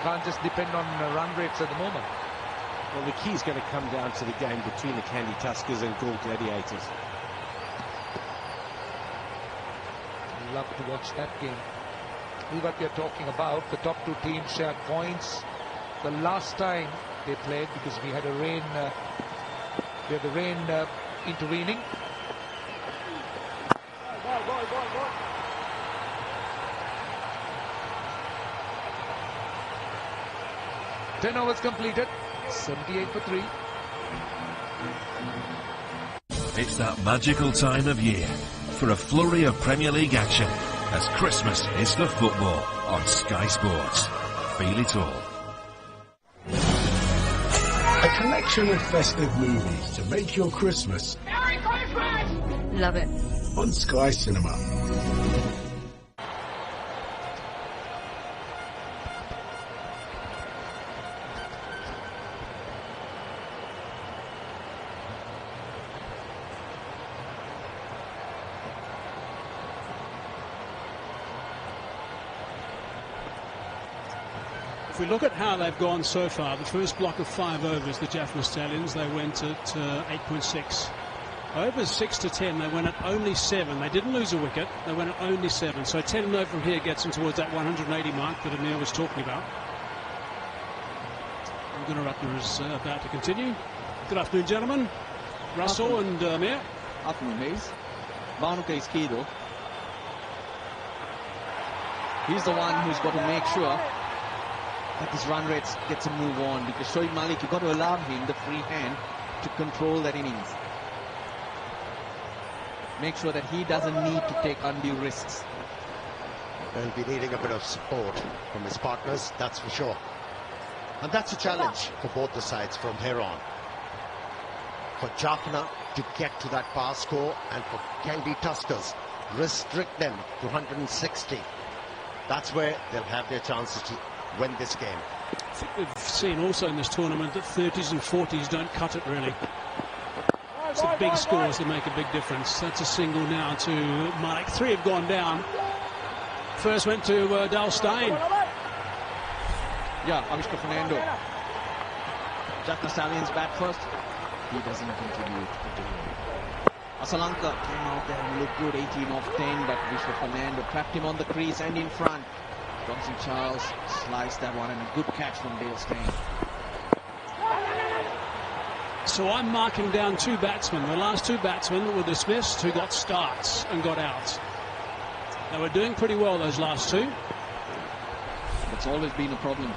can't just depend on run rates at the moment. Well, the key is going to come down to the game between the Kandy Tuskers and Gaul Gladiators. Love to watch that game. This is what we are talking about. The top two teams shared points. The last time they played, because we had a rain, intervening. 10 overs completed, 78 for 3. It's that magical time of year for a flurry of Premier League action as Christmas hits the football on Sky Sports. Feel it all. A collection of festive movies to make your Christmas. Merry Christmas! Love it. On Sky Cinema. If we look at how they've gone so far, the first block of 5 overs, the Jafna Stallions, they went at 8.6. Over 6 to 10, they went at only 7. They didn't lose a wicket, they went at only 7. So 10 over from here gets them towards that 180 mark that Amir was talking about. Gunaratne is about to continue. Good afternoon, gentlemen. Russell and Amir. Afternoon, Hayes. Vanuka is key, though. He's the one who's got to make sure that his run rates gets a move on, because Shoaib Malik, you've got to allow him the free hand to control that innings. Make sure that he doesn't need to take undue risks. They'll be needing a bit of support from his partners, that's for sure. And that's a challenge for both the sides from here on. For Jafna to get to that pass score, and for Kandy Tuskers, restrict them to 160. That's where they'll have their chances to win this game. I think we've seen also in this tournament that 30s and 40s don't cut it really. It's the big scores that make a big difference. That's a single now to Malik. 3 have gone down. First went to Dalstein. Yeah, Avishka Fernando. Jafna Stallions bat first. He doesn't contribute. Asalanka came out there and looked good, 18 off 10, but Avishka Fernando trapped him on the crease and in front. Johnson Charles sliced that one, and a good catch from Dale Steyn. So I'm marking down 2 batsmen. The last 2 batsmen were dismissed, who got starts and got out. They were doing pretty well, those last 2. It's always been a problem.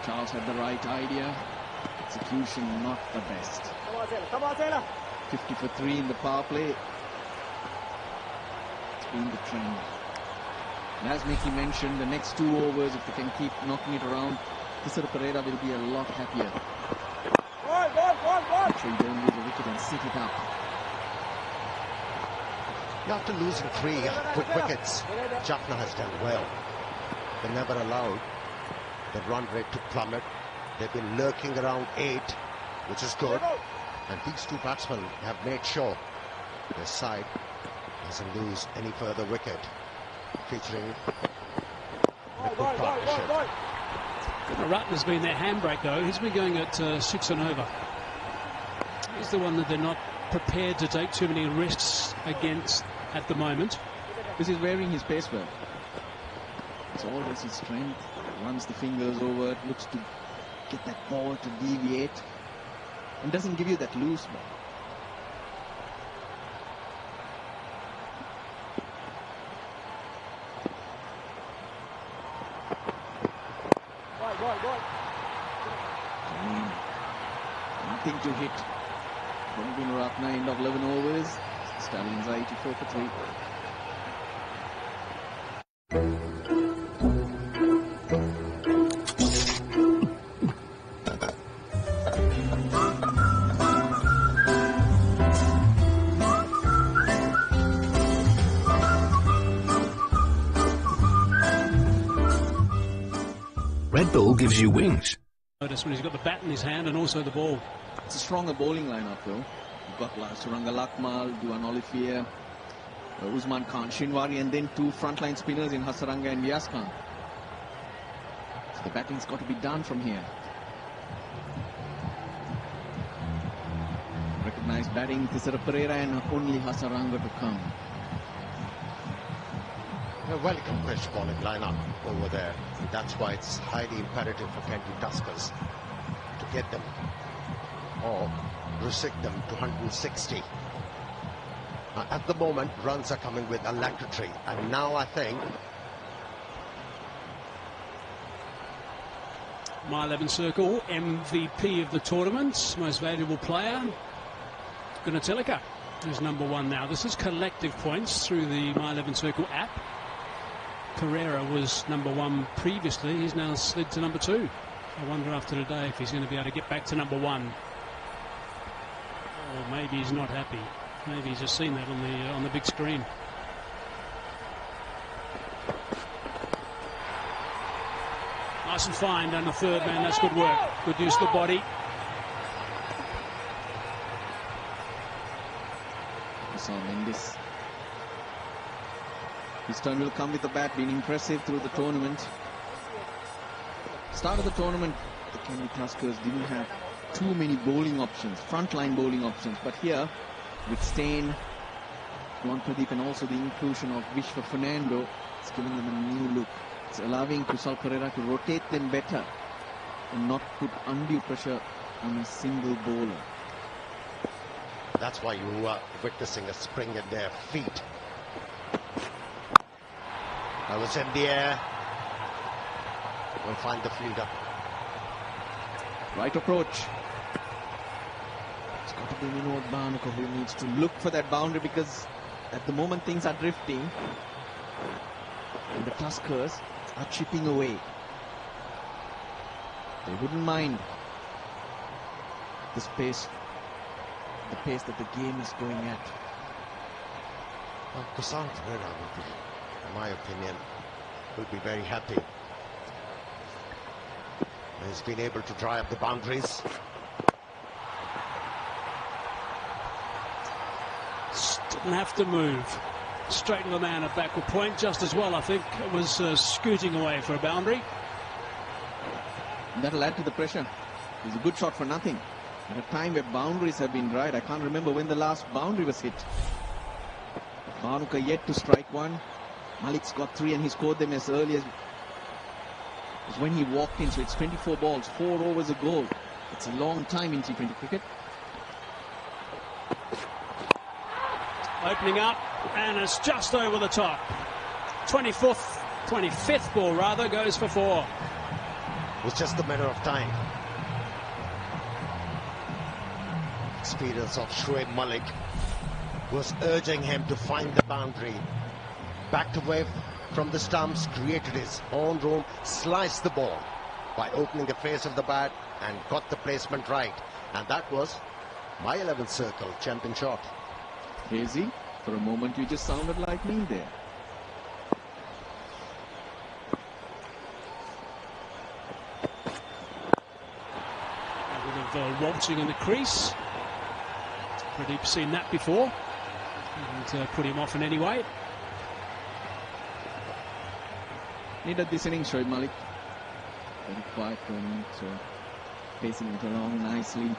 Charles had the right idea. Execution not the best. 50 for 3 in the power play. It's been the trend. And as Mickey mentioned, the next 2 overs, if they can keep knocking it around, Tisara Pereira will be a lot happier. Make sure you don't lose a wicket and sit it up. After losing 3 quick wickets, Jafna has done well. They never allowed the run rate to plummet. They've been lurking around 8, which is good. And these 2 batsmen have made sure their side doesn't lose any further wicket. Featuring a good partnership. Gunaratne's been their handbrake though. He's been going at 6 and over. He's the one that they're not prepared to take too many risks against at the moment. This is wearing his pace well. It's always his strength. Runs the fingers over, looks to get that ball to deviate, and doesn't give you that loose ball. Nothing to hit from Gunaratne, end of 11 overs. Stallions are 84 for 3. Red Bull gives you wings. Notice when he's got the bat in his hand and also the ball. It's a stronger bowling lineup though. You've got Suranga Lakmal, Duan Olivier, Usman Khan, Shinwari, and then 2 frontline spinners in Hasaranga and Vyas Khan. So The batting's got to be done from here. Recognised batting, Tisara Pereira and only Hasaranga to come. A well-accomplished bowling lineup over there. That's why it's highly imperative for Kandy Tuskers to get them or restrict them to 160. At the moment, runs are coming with alacrity, and now I think My 11 circle, MVP of the tournament, most valuable player, Gunatilaka, who's #1 now. This is collective points through the My 11 Circle app. Pereira was #1 previously. He's now slid to #2. I wonder after today if he's going to be able to get back to #1. Or maybe he's not happy. Maybe he's just seen that on the big screen. Nice and fine down the third man. That's good work. Good use of the body. Mendes. His turn will come with the bat, being impressive through the tournament. Start of the tournament, the Kandy Tuskers didn't have too many bowling options, frontline bowling options, but here, with Stain, Juan Pradeep, and also the inclusion of Vishwa Fernando, it's giving them a new look. It's allowing Kusal Pereira to rotate them better and not put undue pressure on a single bowler. that's why you are witnessing a spring in their feet. That was in the air. We'll find the fielder. Right approach. It's got to be Vinod Bhanuka who needs to look for that boundary, because at the moment things are drifting and the Tuskers are chipping away. They wouldn't mind the pace that the game is going at. Well, Kusal Pereira, in my opinion, will be very happy. He's been able to dry up the boundaries. Didn't have to move. Straighten the man at backward point just as well, I think. It was scooting away for a boundary. And that'll add to the pressure. It's a good shot for nothing. At a time where boundaries have been dried, I can't remember when the last boundary was hit. Bhanuka yet to strike one. Malik's got 3 and he scored them as early as when he walked in. So it's 24 balls, 4 overs a goal. It's a long time in T20 cricket. Opening up, and it's just over the top. 25th ball rather, goes for 4. It was just a matter of time. Experience of Shoaib Malik was urging him to find the boundary. Backed away from the stumps, created his own room, sliced the ball by opening the face of the bat and got the placement right. And that was my 11th circle champion shot. Hazy, for a moment you just sounded like me there. A bit of waltzing in the crease. Pradeep's seen that before. And put him off in any way. Needed this innings, Shoaib Malik. Very quiet tournament, so pacing it along nicely.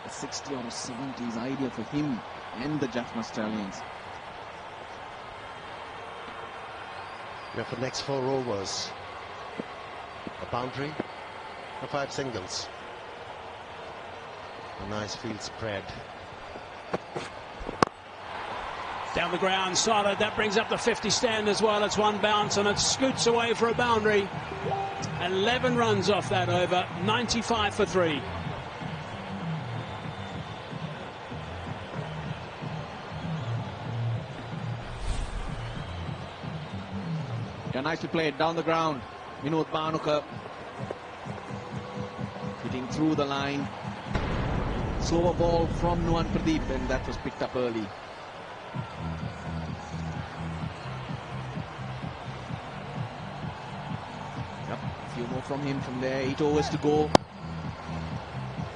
A 60 or a 70 is ideal for him and the Jafna Stallions. Now for the next 4 overs, a boundary, a 5 singles. A nice field spread. Down the ground, solid. That brings up the 50 stand as well. It's 1 bounce and it scoots away for a boundary. 11 runs off that over, 95 for 3. Yeah, nicely played down the ground. Vinod Bhanuka hitting through the line. Slower ball from Nuwan Pradeep, and that was picked up early. Yep, a few more from him from there. 8 overs to go.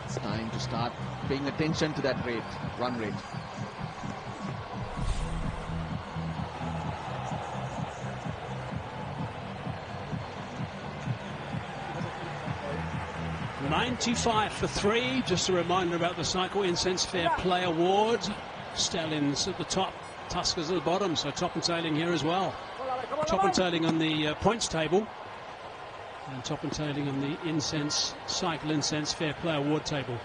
It's time to start paying attention to that run rate. 95 for 3. Just a reminder about the Cycle Incense Fair Play Award. Stallions at the top, Tuskers at the bottom, so top and tailing here as well. Top and tailing on the points table, and top and tailing on the Cycle Incense Fair Play Award table.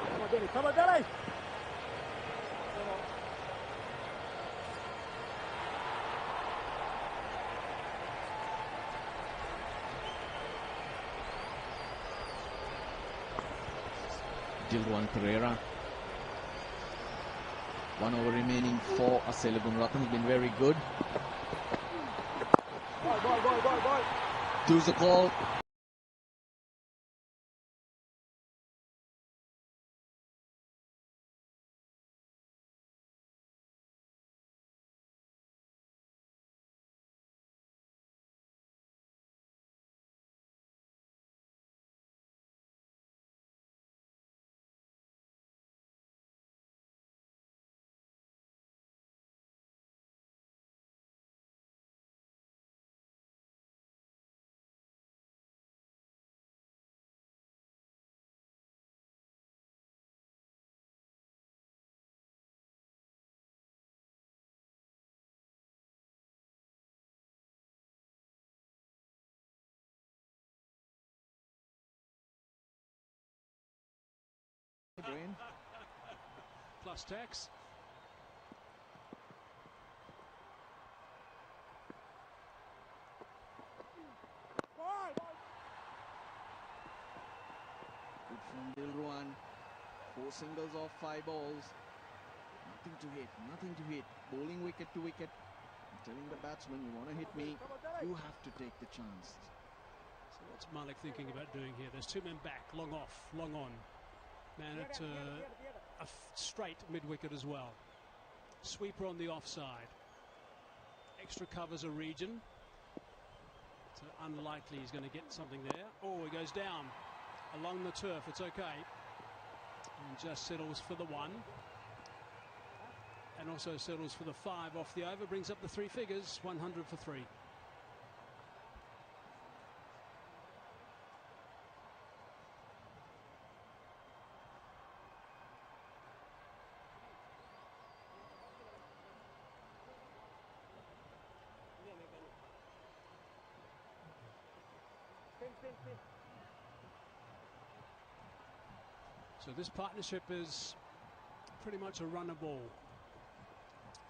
Dilruan Pereira. 1 over remaining for Selagun Ratnam. Has been very good. Choose the call. Plus tax. Good from Dilruan. 4 singles off 5 balls. Nothing to hit, nothing to hit. Bowling wicket to wicket. I'm telling the batsman, you want to hit me, you have to take the chance. So what's Malik thinking about doing here? There's 2 men back, long off, long on. Man at a straight mid-wicket as well. Sweeper on the offside. Extra covers a region. So unlikely he's going to get something there. Oh, he goes down along the turf. It's okay. And just settles for the 1. And also settles for the 5 off the over. Brings up the 3 figures. 100 for 3. So this partnership is pretty much a runner ball.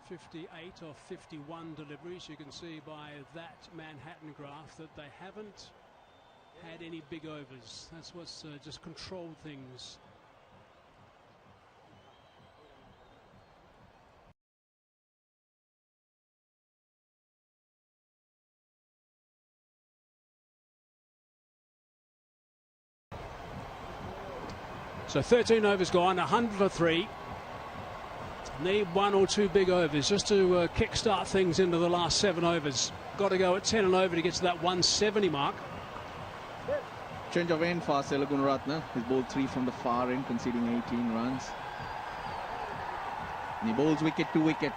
58 of 51 deliveries. You can see by that Manhattan graph that they haven't had any big overs. That's what's just controlled things. So 13 overs gone, 100 for 3. Need 1 or 2 big overs just to kick-start things into the last 7 overs. Got to go at 10 and over to get to that 170 mark. Change of end for Selagun Ratnam. He's bowled 3 from the far end, conceding 18 runs. And he bowls wicket to wicket.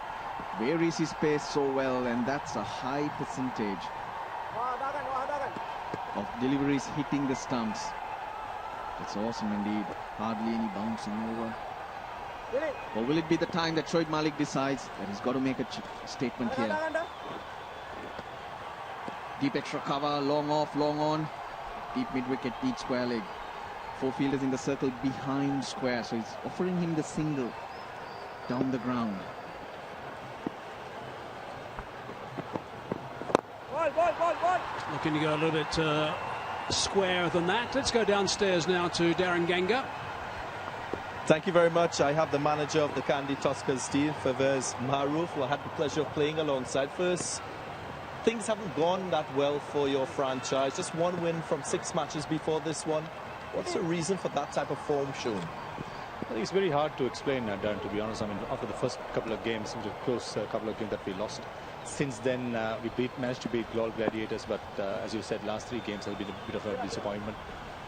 Varies his pace so well, and that's a high percentage of deliveries hitting the stumps. It's awesome indeed. Hardly any bouncing over. Or will it be the time that Shoaib Malik decides that he's got to make a statement here? Deep extra cover, long off, long on. Deep mid-wicket, deep square leg. 4 fielders in the circle behind square, so he's offering him the single down the ground. Looking to go a little bit square than that. Let's go downstairs now to Darren Ganga. Thank you very much. I have the manager of the Kandy Tuskers team, Fawaz Maroof, who I had the pleasure of playing alongside. First, things haven't gone that well for your franchise. Just 1 win from 6 matches before this one. What's the reason for that type of form shown? I think it's very hard to explain, Darren, to be honest. I mean, after the first couple of games, it was a close couple of games that we lost. Since then, we managed to beat Global Gladiators, but as you said, last 3 games have been a bit of a disappointment.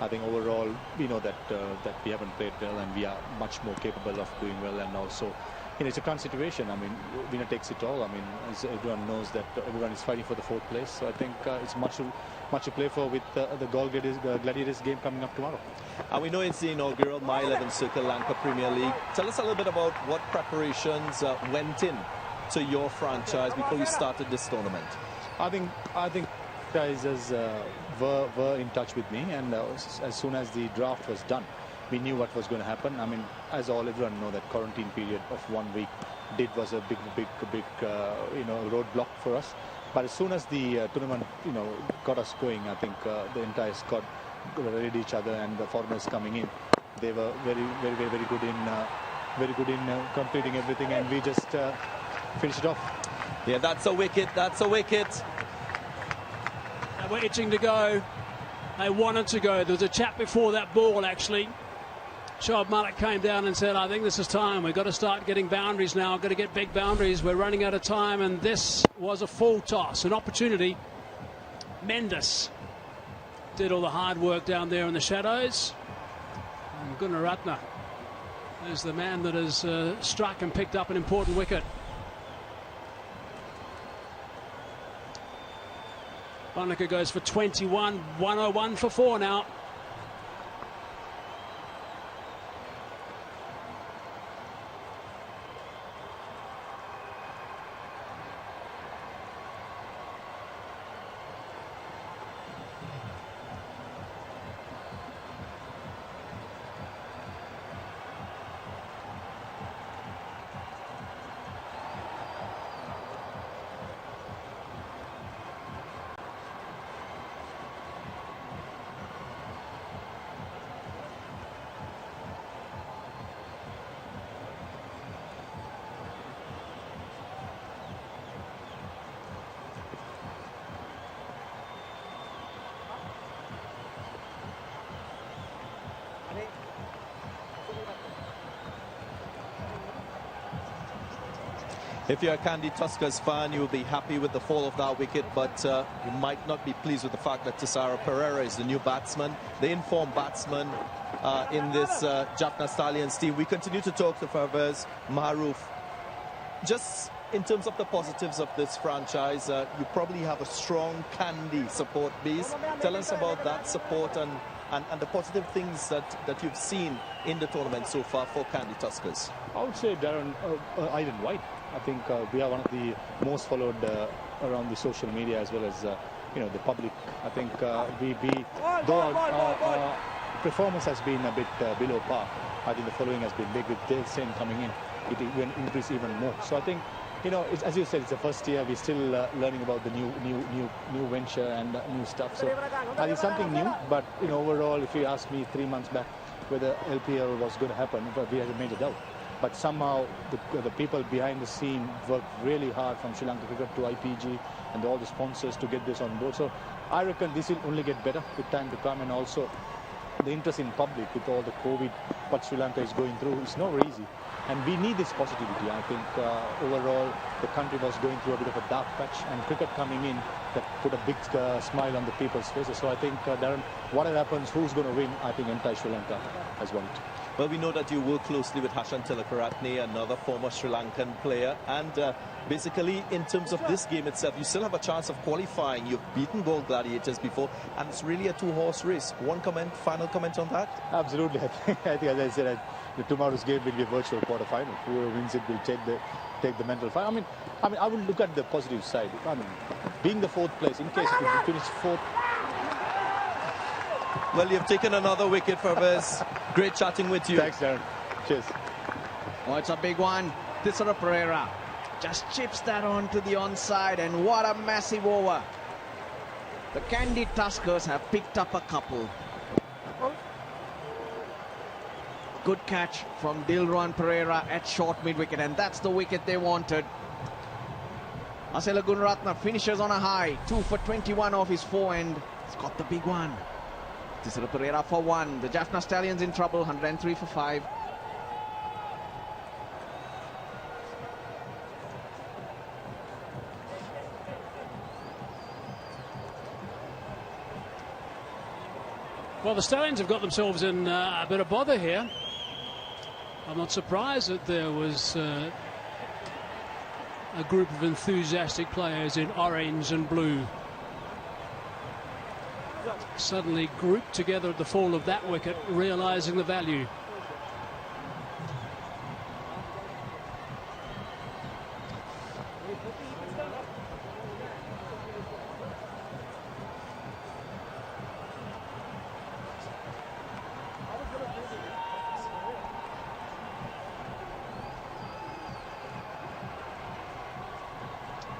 I think overall, we know that that we haven't played well, and we are much more capable of doing well. And also, it's a current situation. I mean, winner takes it all. I mean, as everyone knows that everyone is fighting for the 4th place. So I think it's much to play for with the Gladiators game coming up tomorrow. And we know it's the inaugural My 11 Circle Lanka Premier League. Tell us a little bit about what preparations went in to your franchise before you started this tournament. I think franchises were in touch with me, and as soon as the draft was done, we knew what was going to happen. I mean, as everyone know, that quarantine period of 1 week was a big roadblock for us. But as soon as the tournament got us going, I think the entire squad read each other, and the foreigners coming in, they were very good in completing everything, and we just finished it off. Yeah, that's a wicket. That's a wicket. They were itching to go. They wanted to go. There was a chat before that ball, actually. Shoaib Malik came down and said, I think this is time. We've got to start getting boundaries now. We've got to get big boundaries. We're running out of time. And this was a full toss, an opportunity. Mendes did all the hard work down there in the shadows. And Gunaratne is the man that has struck and picked up an important wicket. Wanaka goes for 21, 101 for 4 now. If you're a Kandy Tuskers fan, you'll be happy with the fall of that wicket, but you might not be pleased with the fact that Tisara Pereira is the new batsman, the informed batsman in this Jafna Stallions team. We continue to talk to Fawaz Maroof. Just in terms of the positives of this franchise, you probably have a strong Kandy support base. Tell us about that support and the positive things that you've seen in the tournament so far for Kandy Tuskers. I would say, Darren, Iron White. I think we are one of the most followed around the social media as well as the public. I think though our performance has been a bit below par, I think the following has been big. With Dale Sen coming in, it will increase even more. So I think as you said, it's the first year. We're still learning about the new venture and new stuff. So I think something new. But overall, if you ask me 3 months back whether LPL was going to happen, we had a major doubt. But somehow the people behind the scene worked really hard, from Sri Lanka Cricket to IPG and all the sponsors, to get this on board. So I reckon this will only get better with time to come, and also the interest in public with all the COVID what Sri Lanka is going through is never easy. And we need this positivity. I think overall the country was going through a bit of a dark patch, and cricket coming in that put a big smile on the people's faces. So I think, Darren, whatever happens, who's going to win, I think entire Sri Lanka has won it. Well, we know that you work closely with Hashan Tilakaratne, another former Sri Lankan player, and basically in terms of this game itself, you still have a chance of qualifying. You've beaten Gold Gladiators before, and it's really a two-horse race. Final comment on that? Absolutely. I think as I said, tomorrow's game will be a virtual quarter-final. Whoever wins it will take the mental fight. I mean, I will look at the positive side. I mean, being the 4th place, in case if you finish 4th. Well, you've taken another wicket, Fawaz. Great chatting with you. Thanks, Darren. Cheers. Oh, it's a big one. Tisara Pereira just chips that on to the onside, and what a massive over. The Kandy Tuskers have picked up a couple. Good catch from Dilruwan Pereira at short mid-wicket, and that's the wicket they wanted. Asela Gunaratne finishes on a high, 2 for 21 off his forehand. He's got the big one. Tisara Pereira for 1. The Jafna Stallions in trouble, 103 for 5. Well, the Stallions have got themselves in a bit of bother here. I'm not surprised that there was a group of enthusiastic players in orange and blue. suddenly grouped together at the fall of that wicket, realising the value.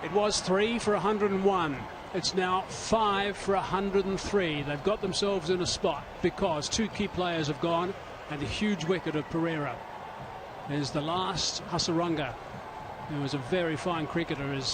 It was 3 for 101. It's now 5 for 103. They've got themselves in a spot because 2 key players have gone and a huge wicket of Pereira. There's the last Hasaranga, who was a very fine cricketer, has